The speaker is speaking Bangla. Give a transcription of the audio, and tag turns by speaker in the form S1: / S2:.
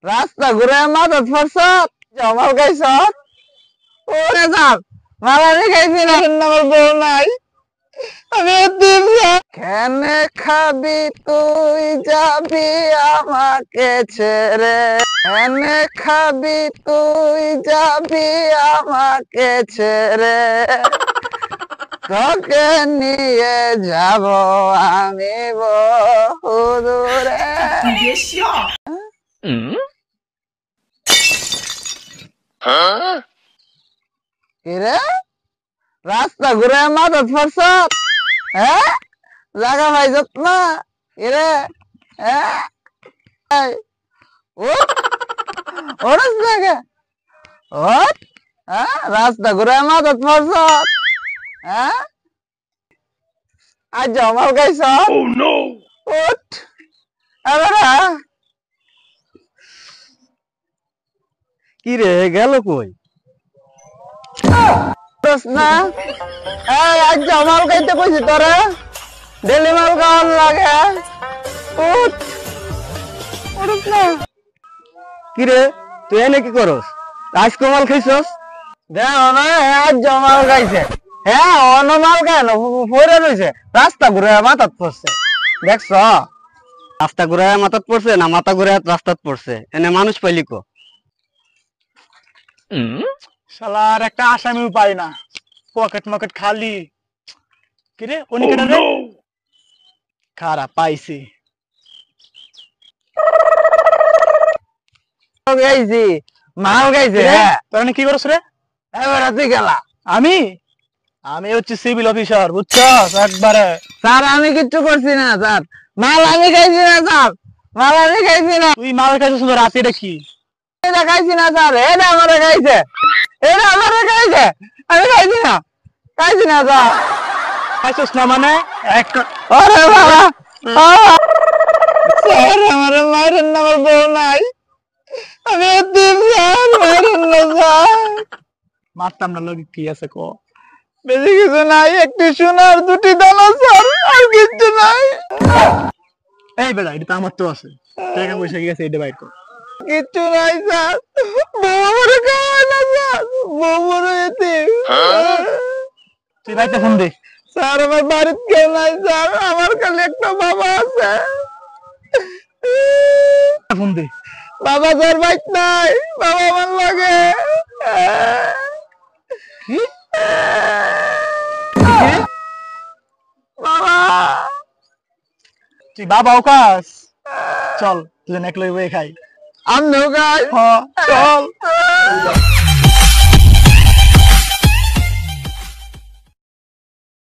S1: রাস্তা ঘুরে মাথা ফরসত জমাল গাইছত ওরে যাব মালানি খাইছি না আমার বউ নাই আমি দিন কেনে খাবি তুই যাবি আমাকে ছেড়ে কেনে খাবি তুই যাবি আমাকে ছেড়ে তোকে নিয়ে যাব আমি বহু দূরে কিরে রাস্তা ঘুরে মাথা ফরসত হ্যাঁ জায়গা পাইছত না কিরে হ্যাঁ ওরস জায়গা ওর হ্যাঁ রাস্তা ঘুরে মাথা ফরসত হ্যাঁ আজ জমাল গাইছ ওঠ আরে
S2: কি রে গেল কই?
S1: না আজ জমাল গাইতে কইছি তোরে ডেলি মাল খাওয়ার লাগে উঠ উঠস না
S2: কি রে তুই এনে কি করস? রাজকমাল খাইছস?
S1: দেখ না আজ জমাল গাইছে হ্যাঁ অনমাল কেন পড়ে রয়েছে রাস্তা ঘুরে মাথাত পড়ছে দেখছ
S2: রাস্তা ঘুরায় মাথাত পড়ছে না মাথা ঘুরায় রাস্তাত পড়ছে? এনে মানুষ পাইলি কো?
S3: শালার একটা আসামিও পাই না, পকেট মকেট খালি। কিরে উনি কেটে রে? খারাপ পাইছি।
S1: গাইছি মাল গাইছে হ্যাঁ
S3: তোর কি করছ রে?
S1: এবারে তুই গেলা
S3: আমি আমি হচ্ছে সিভিল অফিসার, বুঝছস? একবারে
S1: স্যার আমি কিচ্ছু করছি না স্যার মাল আমি খাইছি না স্যার মাল আমি খাইছি না
S3: তুই মাল খাইছিস তো রাতে? এটা কি?
S1: এটা খাইছি না স্যার এটা আমারে খাইছে এটা আমারে খাইছে আমি খাইছি না স্যার
S3: খাইছিস না মানে একটা?
S1: আরে বাবা স্যার আমারে মারেন না আমার বউ নাই আমি দিন স্যার মারেন না স্যার
S3: মারতাম না, লোক কি আছে কো?
S1: বেশি কিছু নাই একটি সোনার দুটি দানা স্যার আর কিছু নাই
S3: এই বেটা এটা তো আমার তো আছে, টাকা পয়সা কি আছে এটা বাইর কর।
S1: কিচ্ছু নাই স্যার বউ আমারে খাওয়ায় না স্যার বউ বড় এতে
S3: তুই বাইতে ফোন দে।
S1: স্যার আমার বাড়িতে কেউ নাই স্যার আমার খালি একটা বাবা আছে
S3: ফোন দে।
S1: বাবা স্যার বাইক নাই বাবা আমার লাগে
S3: কি?
S1: বাবা
S3: তুই বাবা ওকাস? চল তুই একলাই বই খাই।
S1: আমি খাই
S3: চল।